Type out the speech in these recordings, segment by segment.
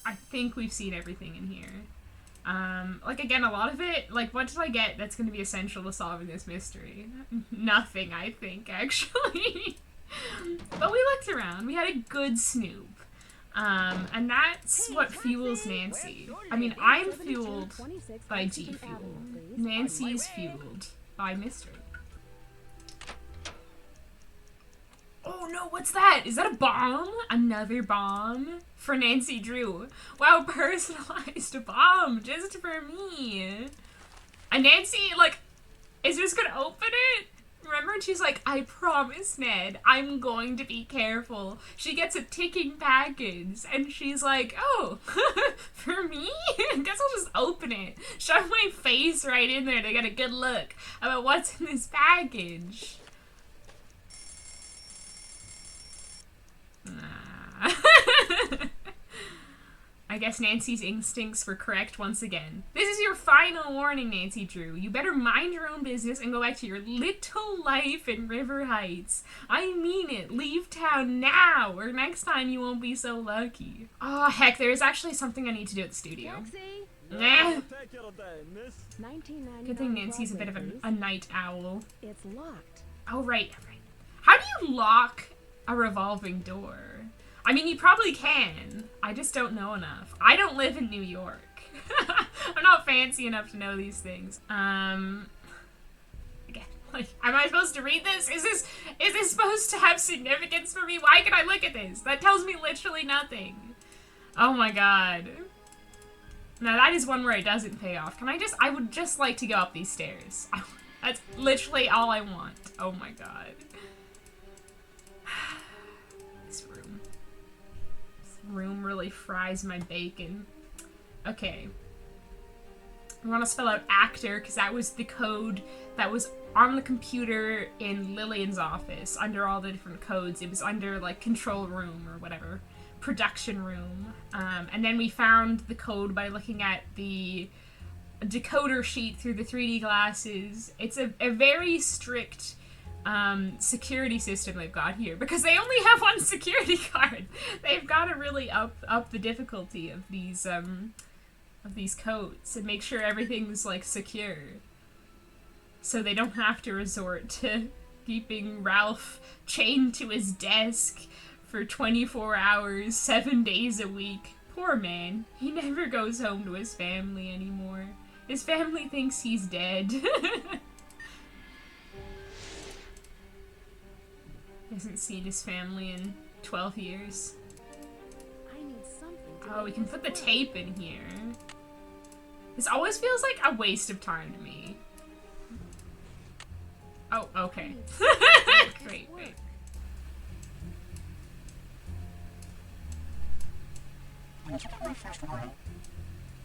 I think we've seen everything in here. Like, again, a lot of it, like, what did I get that's going to be essential to solving this mystery? Nothing, I think, actually. But we looked around. We had a good snoop. And that's what fuels Nancy. I mean, I'm fueled by G Fuel. Nancy's fueled by mystery. Oh no, what's that? Is that a bomb? Another bomb? For Nancy Drew. Wow, personalized bomb just for me. And Nancy, like, is just gonna open it? Remember? And she's like, I promise, Ned, I'm going to be careful. She gets a ticking package, and she's like, oh, for me? I guess I'll just open it. Shove my face right in there to get a good look about what's in this package. I guess Nancy's instincts were correct once again. This is your final warning, Nancy Drew. You better mind your own business and go back to your little life in River Heights. I mean it. Leave town now, or next time you won't be so lucky. Oh, heck, there is actually something I need to do at the studio. Nah. Good thing Nancy's a bit of a night owl. It's locked. Oh, right. How do you lock a revolving door? I mean, you probably can. I just don't know enough. I don't live in New York. I'm not fancy enough to know these things. Again, like, am I supposed to read this? Is this supposed to have significance for me? Why can I look at this? That tells me literally nothing. Oh my god. Now that is one where it doesn't pay off. I would just like to go up these stairs. That's literally all I want. Oh my god. Room really fries my bacon. Okay. I want to spell out actor because that was the code that was on the computer in Lillian's office under all the different codes. It was under like control room or whatever. Production room. And then we found the code by looking at the decoder sheet through the 3D glasses. It's a very strict security system they've got here because they only have one security card. They've got to really up the difficulty of these codes and make sure everything's like secure, so they don't have to resort to keeping Ralph chained to his desk for 24 hours, 7 days a week. Poor man. He never goes home to his family anymore. His family thinks he's dead. Hasn't seen his family in 12 years. I need something. Oh, we can put the tape in here. This always feels like a waste of time to me. Oh, okay. Great. Did you get my first warning?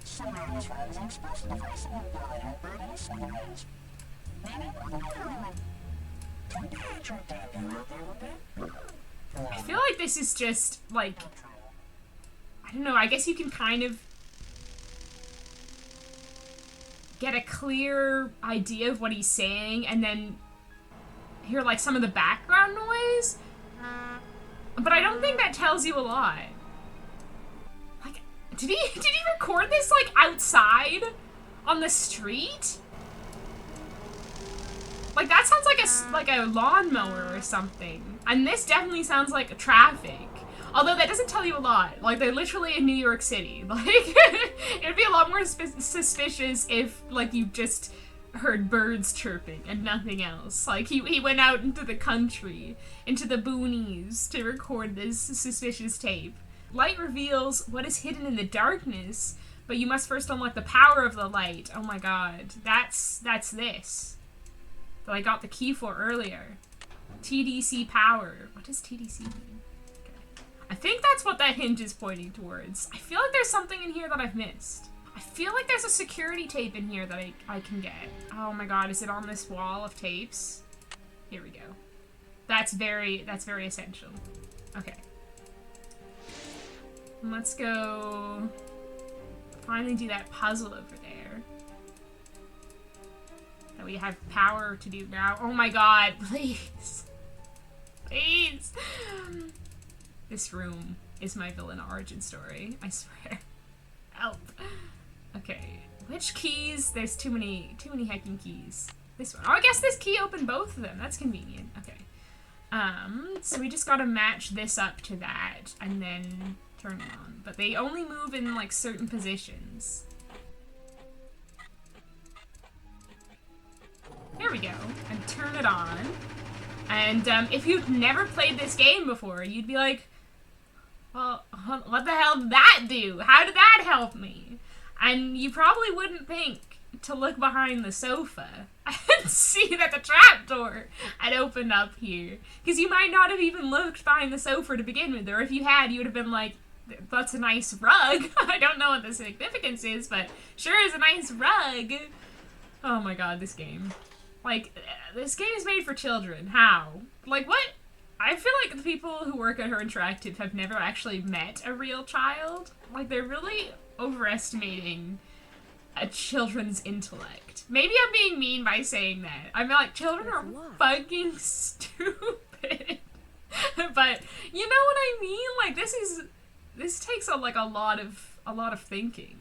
Somewhere in this room is an explosive device that will blow it out burning smithereens. Maybe on the other one. I feel like this is just, like, I don't know, I guess you can kind of get a clear idea of what he's saying and then hear, like, some of the background noise. But I don't think that tells you a lot. Like, did he record this, like, outside? On the street? Like, that sounds like a lawnmower or something. And this definitely sounds like traffic. Although that doesn't tell you a lot. Like, they're literally in New York City. Like, it'd be a lot more suspicious if, like, you just heard birds chirping and nothing else. Like, he went out into the country, into the boonies to record this suspicious tape. Light reveals what is hidden in the darkness, but you must first unlock the power of the light. Oh my god. That's this. That I got the key for earlier. TDC power. What does TDC mean? Okay. I think that's what that hint is pointing towards. I feel like there's something in here that I've missed. I feel like there's a security tape in here that I can get. Oh my god, is it on this wall of tapes? Here we go. That's very essential. Okay. Let's go finally do that puzzle over there. That we have power to do now. Oh my god, please. Please. This room is my villain origin story, I swear. Help. Okay, which keys? There's too many heckin' keys. This one. Oh, I guess this key opened both of them. That's convenient. Okay. So we just gotta match this up to that and then turn it on. But they only move in like certain positions. There we go. And turn it on. And if you've never played this game before, you'd be like, well, what the hell did that do? How did that help me? And you probably wouldn't think to look behind the sofa and see that the trapdoor had opened up here. Because you might not have even looked behind the sofa to begin with, or if you had, you would have been like, that's a nice rug. I don't know what the significance is, but sure is a nice rug. Oh my god, this game. Like, this game is made for children. How? Like, what? I feel like the people who work at Her Interactive have never actually met a real child. Like, they're really overestimating a children's intellect. Maybe I'm being mean by saying that. I'm like, children are fucking stupid. But you know what I mean? Like, this takes a lot of thinking.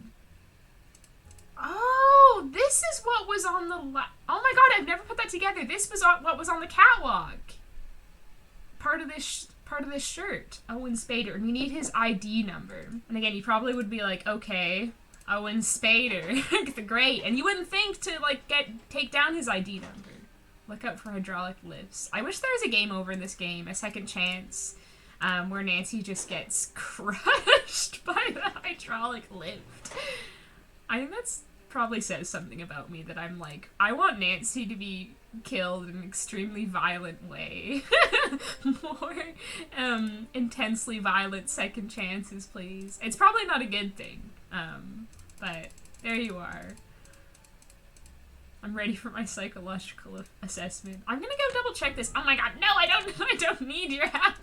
Oh, this is what was on the oh my god, I've never put that together. This was what was on the catwalk. Part of this shirt. Owen Spader. And you need his ID number. And again, you probably would be like, okay, Owen Spader. Great. And you wouldn't think to like take down his ID number. Look out for hydraulic lifts. I wish there was a game over in this game, a second chance, where Nancy just gets crushed by the hydraulic lift. I think that's probably says something about me, that I'm like, I want Nancy to be killed in an extremely violent way. More intensely violent second chances, please. It's probably not a good thing, but there you are. I'm ready for my psychological assessment. I'm gonna go double check this. Oh my god, no, I don't need your help.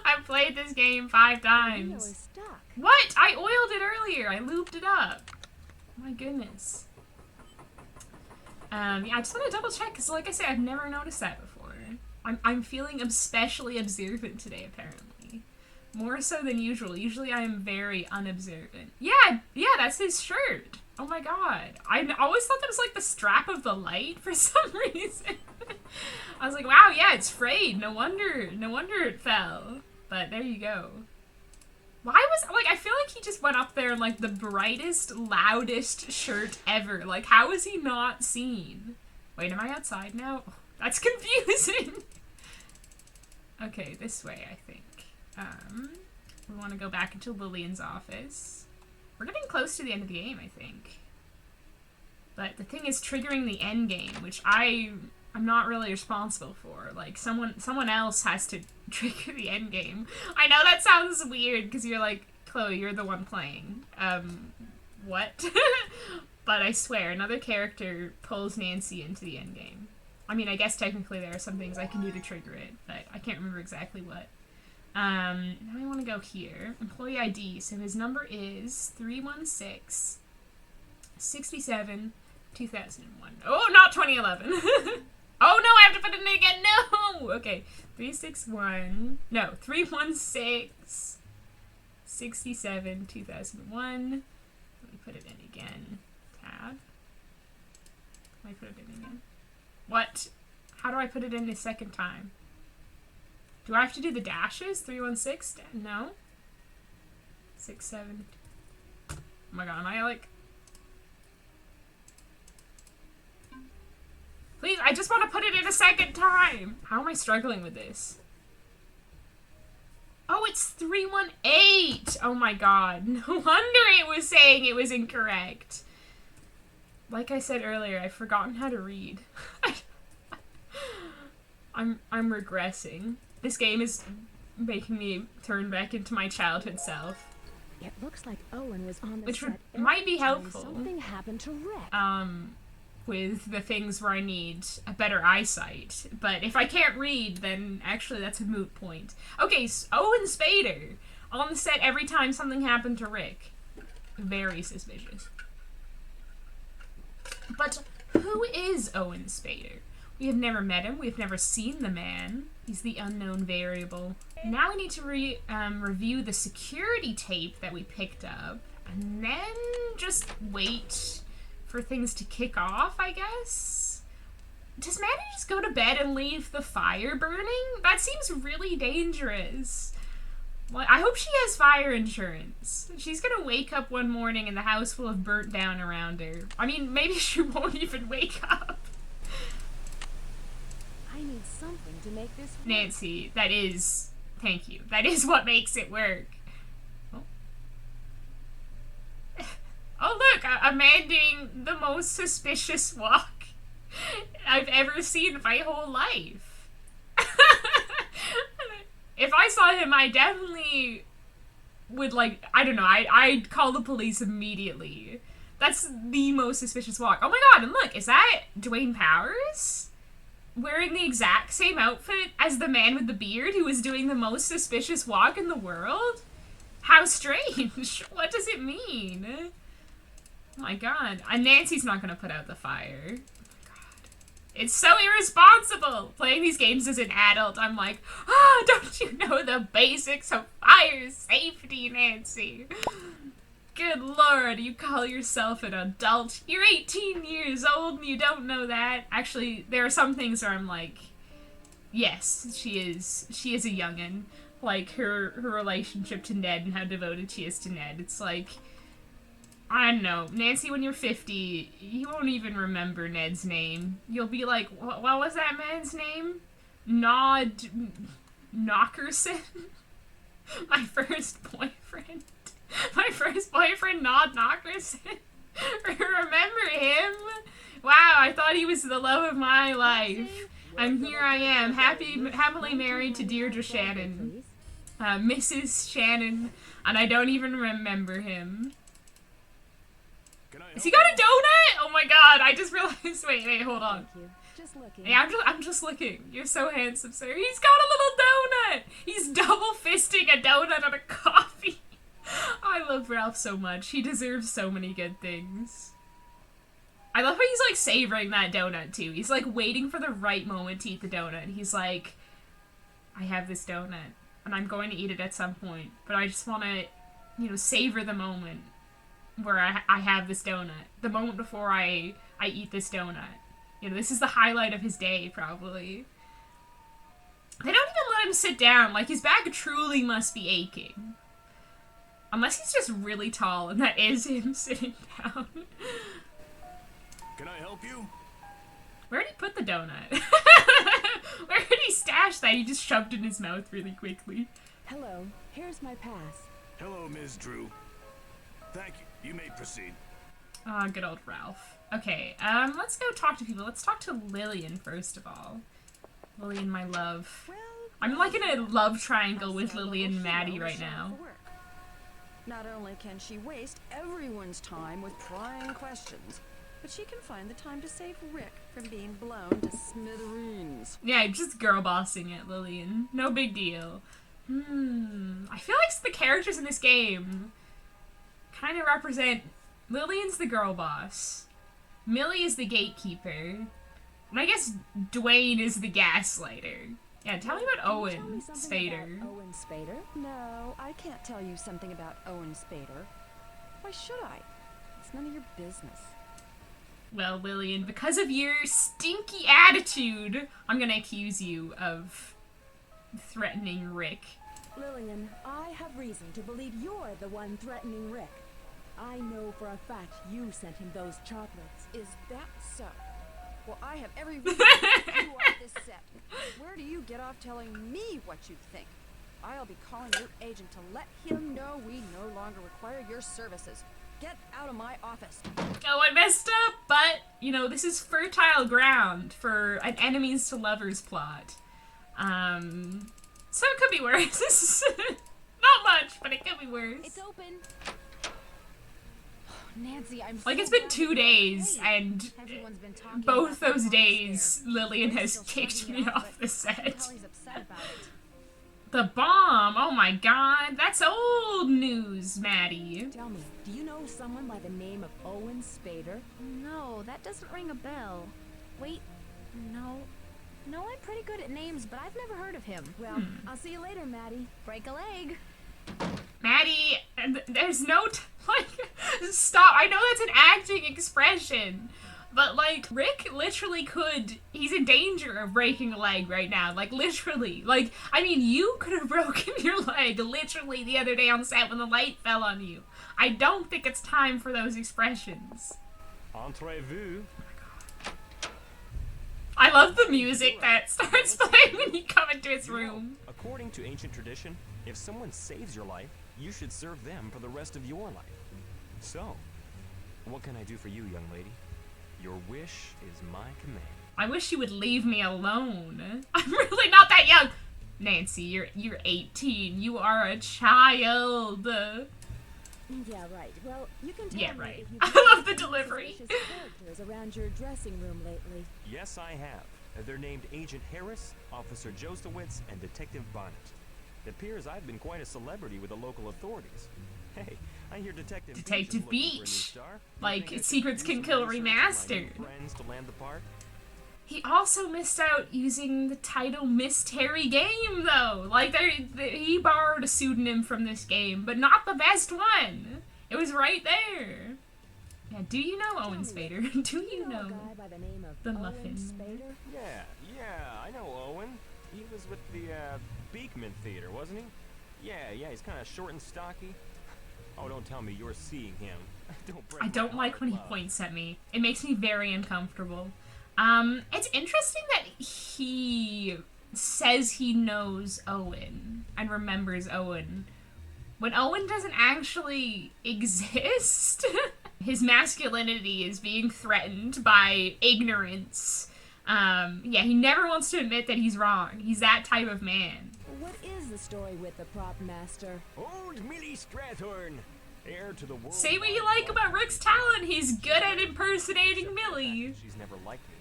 I've played this game 5 times. What? I oiled it earlier. I lubed it up. My goodness. Yeah, I just want to double check because, like I said, I've never noticed that before. I'm feeling especially observant today, apparently. More so than usual. Usually I am very unobservant. Yeah, that's his shirt. Oh my god. I always thought that was like the strap of the light for some reason. I was like, wow, yeah, it's frayed. No wonder it fell. But there you go. Why was, like, I feel like he just went up there in, like, the brightest, loudest shirt ever. Like, how is he not seen? Wait, am I outside now? Oh, that's confusing. Okay, this way, I think. We want to go back into Lillian's office. We're getting close to the end of the game, I think. But the thing is triggering the end game, which I'm not really responsible for. Like, someone else has to trigger the end game. I know that sounds weird, because you're like, Chloe, you're the one playing. What? But I swear, another character pulls Nancy into the end game. I mean, I guess technically there are some things I can do to trigger it, but I can't remember exactly what. Now I want to go here. Employee ID. So his number is 316 67 2001. Oh, not 2011. Oh no, I have to put it in again. No. Okay. 316 67 2001. Let me put it in again. Tab. Let me put it in again. What? How do I put it in a second time? Do I have to do the dashes? 316? No. 67. Oh my god, am I like... Please, I just want to put it in a second time! How am I struggling with this? Oh, it's 318! Oh my god, no wonder it was saying it was incorrect. Like I said earlier, I've forgotten how to read. I'm regressing. This game is making me turn back into my childhood self. It looks like Owen was on the Which set might be every time helpful. Something happened to Rick. With the things where I need a better eyesight. But if I can't read, then actually that's a moot point. Okay, so Owen Spader on the set every time something happened to Rick. Very suspicious. But who is Owen Spader? We have never met him. We've never seen the man. He's the unknown variable. Now we need to review the security tape that we picked up. And then just wait for things to kick off, I guess? Does Maddie just go to bed and leave the fire burning? That seems really dangerous. Well, I hope she has fire insurance. She's gonna wake up one morning and the house will have burnt down around her. I mean, maybe she won't even wake up. I need something to make this work. Nancy, that is... Thank you. That is what makes it work. Oh, oh look! A man doing the most suspicious walk I've ever seen in my whole life. If I saw him, I definitely would, like, I don't know, I'd call the police immediately. That's the most suspicious walk. Oh my god, and look, is that Dwayne Powers? Wearing the exact same outfit as the man with the beard who was doing the most suspicious walk in the world? How strange. What does it mean? Oh my god. And Nancy's not gonna put out the fire. It's so irresponsible! Playing these games as an adult, I'm like, don't you know the basics of fire safety, Nancy? Good lord, you call yourself an adult. You're 18 years old and you don't know that. Actually, there are some things where I'm like, yes, she is a youngin'. Like, her relationship to Ned and how devoted she is to Ned. It's like, I don't know, Nancy, when you're 50, you won't even remember Ned's name. You'll be like, what was that man's name? Knockerson? My first boyfriend. My first boyfriend, Nod Knockerson. Remember him? Wow, I thought he was the love of my life. And here I am, happily married to Deirdre Shannon. Mrs. Shannon, and I don't even remember him. Has he got a donut? Oh my god, I just realized. Wait, hold on. Thank you. Just looking. Yeah, I'm just looking. You're so handsome, sir. He's got a little donut! He's double fisting a donut and a coffee. I love Ralph so much. He deserves so many good things. I love how he's like savoring that donut too. He's like waiting for the right moment to eat the donut. He's like, I have this donut and I'm going to eat it at some point, but I just want to, you know, savor the moment where I have this donut. The moment before I eat this donut. You know, this is the highlight of his day, probably. They don't even let him sit down. Like, his back truly must be aching. Unless he's just really tall, and that is him sitting down. Can I help you? Where did he put the donut? Where did he stash that? He just shoved it in his mouth really quickly. Hello, here's my pass. Hello, Ms. Drew. Thank you. You may proceed. Ah, good old Ralph. Okay, let's go talk to people. Let's talk to Lillian, first of all. Lillian, my love. Well, I'm like in a love triangle with Lillian and Maddie right now. Not only can she waste everyone's time with prying questions, but she can find the time to save Rick from being blown to smithereens. Yeah, just girl bossing it, Lillian. No big deal. I feel like the characters in this game kind of represent... Lillian's the girl boss. Millie is the gatekeeper. And I guess Dwayne is the gaslighter. Yeah, tell me about Owen Spader. Owen Spader? No, I can't tell you something about Owen Spader. Why should I? It's none of your business. Well, Lillian, because of your stinky attitude, I'm gonna accuse you of threatening Rick. Lillian, I have reason to believe you're the one threatening Rick. I know for a fact you sent him those chocolates. Is that so? Well, I have every reason to kick you off this set. Where do you get off telling me what you think? I'll be calling your agent to let him know we no longer require your services. Get out of my office. Oh, I messed up, but, you know, this is fertile ground for an enemies to lovers plot. So it could be worse. Not much, but it could be worse. It's open. Nancy, I'm Like, so it's been glad 2 you're days, okay. and Everyone's been talking both about those that days, downstairs. Lillian has Still kicked shrugging me it off, off but the set. I can tell he's upset about it. The bomb! Oh my god, that's old news, Maddie. Tell me, do you know someone by the name of Owen Spader? No, that doesn't ring a bell. Wait, no. No, I'm pretty good at names, but I've never heard of him. Well, I'll see you later, Maddie. Break a leg. Maddie, there's no Like, stop. I know that's an acting expression, but like, Rick literally could, he's in danger of breaking a leg right now. Like, literally. Like, I mean, you could have broken your leg literally the other day on set when the light fell on you. I don't think it's time for those expressions. Entrez-vous. I love the music that starts playing when you come into his room. According to ancient tradition, if someone saves your life, you should serve them for the rest of your life. So, what can I do for you, young lady? Your wish is my command. I wish you would leave me alone. I'm really not that young. Nancy, you're 18. You are a child. Yeah, right. Well, you can tell Yeah, me right. if you've I love the seen delivery. suspicious characters around your dressing room lately. Yes, I have. They're named Agent Harris, Officer Jostowitz, and Detective Bonnet. It appears I've been quite a celebrity with the local authorities. Hey, I hear Detective Detective Beach is looking for a new Beach. star. You Like, think I should Secrets do Can some Kill research on my new Remastered. friends to land the part? He also missed out using the title Mystery Game, though. Like, he borrowed a pseudonym from this game, but not the best one. It was right there. Yeah, do you know Owen Spader? Do you A know guy by the name of the Owen Muffin? Spader? Yeah, I know Owen. He was with the, Beekman Theater, wasn't he? Yeah, he's kind of short and stocky. Oh, don't tell me you're seeing him. Don't break I don't my like heart, when he love. points at me. It makes me very uncomfortable. It's interesting that he says he knows Owen and remembers Owen when Owen doesn't actually exist. His masculinity is being threatened by ignorance. Yeah, he never wants to admit that he's wrong. He's that type of man. What is the story with the prop master? Old Millie Strathorn, heir to the world. Say what you like about Rick's talent, he's good at impersonating Millie. She's never liked me.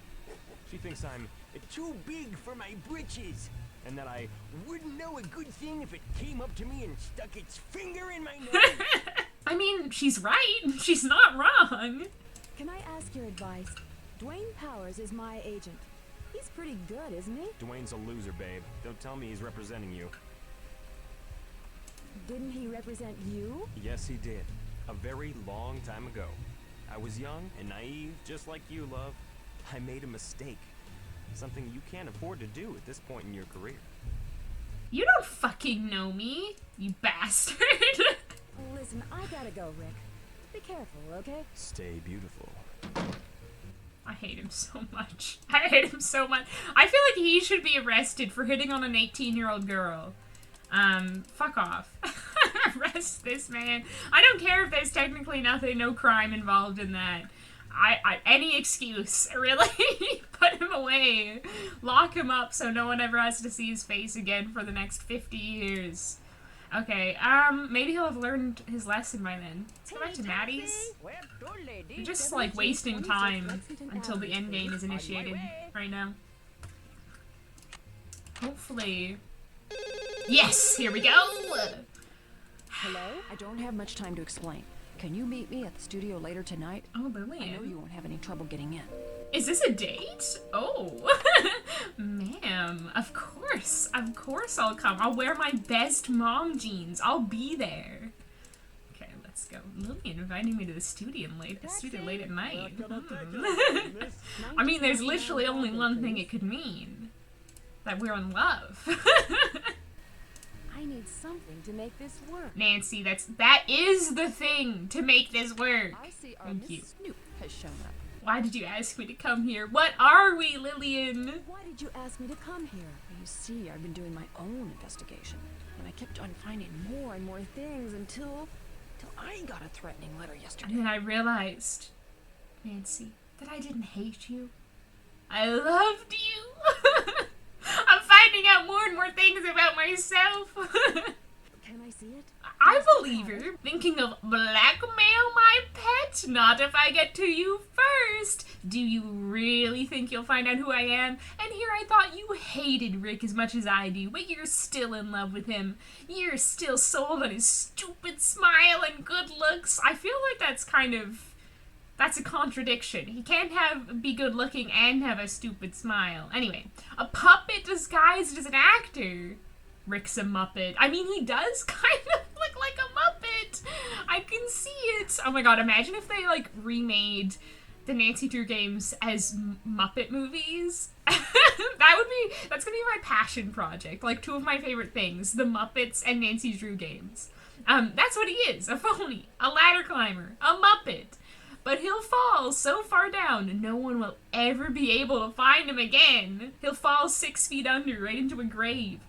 She thinks I'm too big for my britches, and that I wouldn't know a good thing if it came up to me and stuck its finger in my nose. I mean, she's right. She's not wrong. Can I ask your advice? Dwayne Powers is my agent. He's pretty good, isn't he? Dwayne's a loser, babe. Don't tell me he's representing you. Didn't he represent you? Yes, he did. A very long time ago. I was young and naive, just like you, love. I made a mistake. Something you can't afford to do at this point in your career. You don't fucking know me, you bastard. Listen, I gotta go, Rick. Be careful, okay? Stay beautiful. I hate him so much. I hate him so much. I feel like he should be arrested for hitting on an 18-year-old girl. Fuck off. Arrest this man. I don't care if there's technically no crime involved in that. Any excuse, really. Put him away. Lock him up so no one ever has to see his face again for the next 50 years. Okay, maybe he'll have learned his lesson by then. Let's go back to Maddie's. You're just, like, wasting time until the end game is initiated right now. Hopefully. Yes! Here we go! Hello? I don't have much time to explain. Can you meet me at the studio later tonight? Oh, I know Lillian. you won't have any trouble getting in. Is this a date? Oh. Ma'am, of course I'll come. I'll wear my best mom jeans. I'll be there. Okay, let's go. Lillian inviting me to the studio late at night. I mean, there's literally only one thing it could mean. That we're in love. I need something to make this work. Nancy, that is the thing to make this work. I see our Thank Miss you. Snoop has shown up. Why did you ask me to come here? What are we, Lillian? Why did you ask me to come here? You see, I've been doing my own investigation, and I kept on finding more and more things until I got a threatening letter yesterday. And then I realized, Nancy, that I didn't hate you. I loved you. I'm finding out more and more things about myself. Can I see it? I believe her. Thinking of blackmail my pet? Not if I get to you first. Do you really think you'll find out who I am? And here I thought you hated Rick as much as I do, but you're still in love with him. You're still sold on his stupid smile and good looks. I feel like that's a contradiction. He can't be good looking and have a stupid smile. Anyway, a puppet disguised as an actor. Rick's a Muppet. I mean, he does kind of look like a Muppet. I can see it. Oh my god, imagine if they, like, remade the Nancy Drew games as Muppet movies. That's gonna be my passion project. Like, two of my favorite things, the Muppets and Nancy Drew games. That's what he is, a phony, a ladder climber, a Muppet. But he'll fall so far down, no one will ever be able to find him again. He'll fall 6 feet under, right into a grave.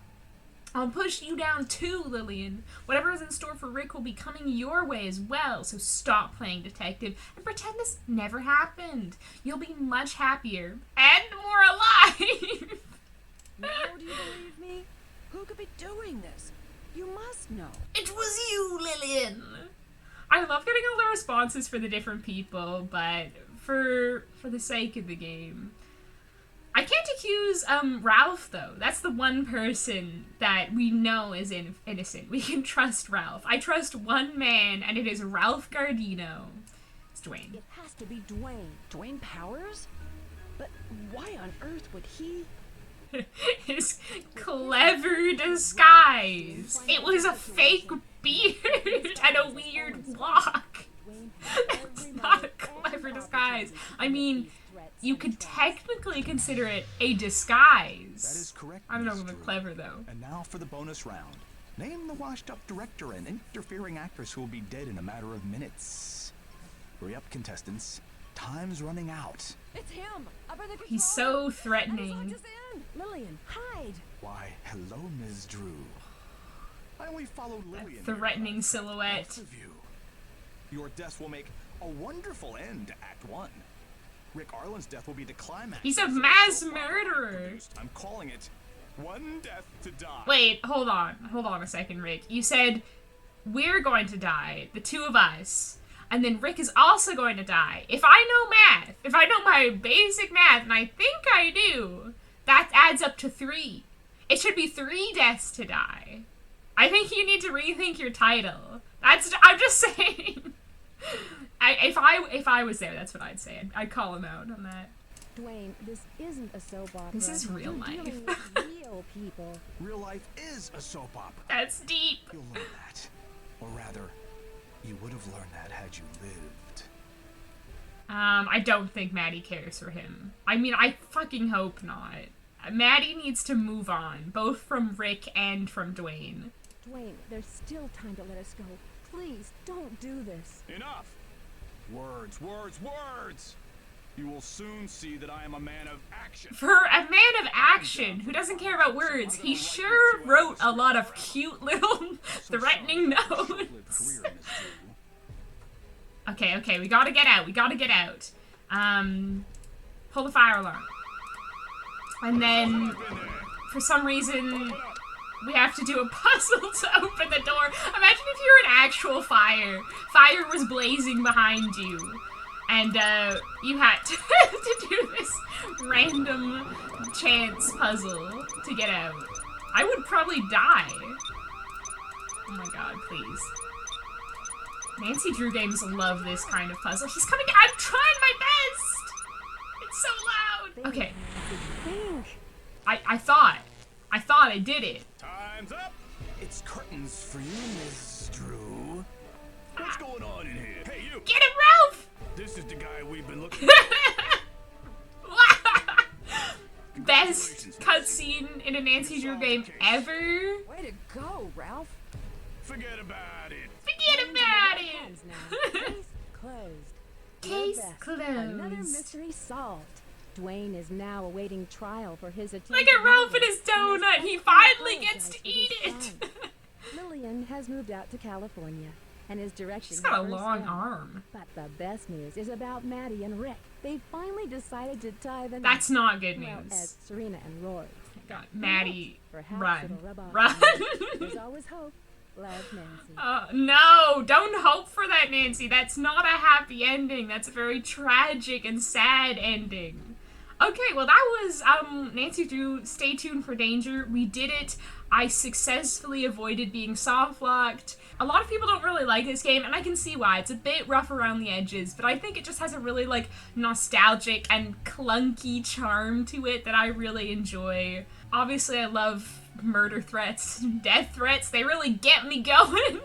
I'll push you down too, Lillian. Whatever is in store for Rick will be coming your way as well, so stop playing detective and pretend this never happened. You'll be much happier and more alive. Now do you believe me? Who could be doing this? You must know. It was you, Lillian. I love getting all the responses for the different people, but for the sake of the game, I can't accuse Ralph though. That's the one person that we know is innocent. We can trust Ralph. I trust one man, and it is Ralph Gardino. It's Dwayne. It has to be Dwayne. Dwayne Powers? But why on earth would he? His clever disguise. It was a fake beard and a weird walk. That's not a clever disguise. I mean, you could technically consider it a disguise. That is correct. I don't know Miss about Drew. clever though. And now for the bonus round. Name the washed-up director and interfering actress who will be dead in a matter of minutes. Hurry up, contestants. Time's running out. It's him! Up in the control He's so room. threatening. That is locked us in. Lillian, hide! Why, hello, Ms. Drew. I only followed Lillian. Threatening here. silhouette. Both of you. Your deaths will make a wonderful end to Act 1. Rick Arlen's death will be the climax. He's a of the mass soap opera murderer. produced. I'm calling it One Death to Die. Wait, hold on a second, Rick. You said we're going to die, the two of us, and then Rick is also going to die. If I know math, if I know my basic math, and I think I do, that adds up to 3. It should be 3 deaths to die. I think you need to rethink your title. I'm just saying. If I was there, that's what I'd say. I'd call him out on that. Dwayne, this isn't a soap opera. This is real You're life. dealing with real people. Real life is a soap opera. That's deep. You'll learn that. Or rather, you would have learned that had you lived. I don't think Maddie cares for him. I mean, I fucking hope not. Maddie needs to move on, both from Rick and from Dwayne. Dwayne, there's still time to let us go. Please, don't do this. Enough! Words, words, words! You will soon see that I am a man of action. For a man of action who doesn't care about words, he sure wrote a lot of cute little threatening notes. Okay, we gotta get out. Pull the fire alarm. And then, for some reason, we have to do a puzzle to open the door. Imagine if you were an actual fire. Fire was blazing behind you. And, you had to do this random chance puzzle to get out. I would probably die. Oh my god, please. Nancy Drew games love this kind of puzzle. He's coming. I'm trying my best! It's so loud! Okay. Think. I thought I did it. Time's up! It's curtains for you, Miss Drew. What's going on in here? Hey, you! Get him, Ralph! This is the guy we've been looking Best cutscene in a Nancy Drew game ever. Way to go, Ralph. Forget about it. Forget about Hands it. now. Case closed. Case Your best. closed. Another mystery solved. Dwayne is now awaiting trial for his attempt. Look at Ralph and his donut. He finally gets to eat it. Lillian has moved out to California and is directing. She's got a her first long film. arm. But the best news is about Maddie and Rick. They finally decided to tie the That's not good well, news. as Serena and Roy. God, Maddie, Perhaps run. it'll rub off Run. on you. There's always hope. Love, Nancy. No, don't hope for that, Nancy. That's not a happy ending. That's a very tragic and sad ending. Okay, well that was Nancy Drew. Stay tuned for danger. We did it. I successfully avoided being soft-locked. A lot of people don't really like this game, and I can see why. It's a bit rough around the edges, but I think it just has a really, like, nostalgic and clunky charm to it that I really enjoy. Obviously, I love murder threats, death threats. They really get me going.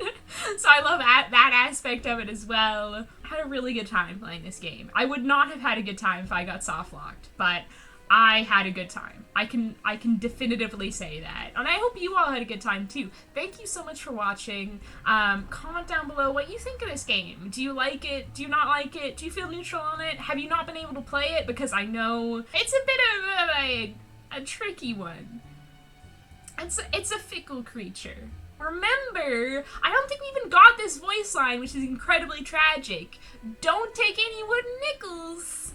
So I love that aspect of it as well. I had a really good time playing this game. I would not have had a good time if I got soft locked, but I had a good time. I can definitively say that. And I hope you all had a good time too. Thank you so much for watching. Comment down below what you think of this game. Do you like it? Do you not like it? Do you feel neutral on it? Have you not been able to play it? Because I know it's a bit of a tricky one. It's a fickle creature. Remember, I don't think we even got this voice line, which is incredibly tragic. Don't take any wooden nickels.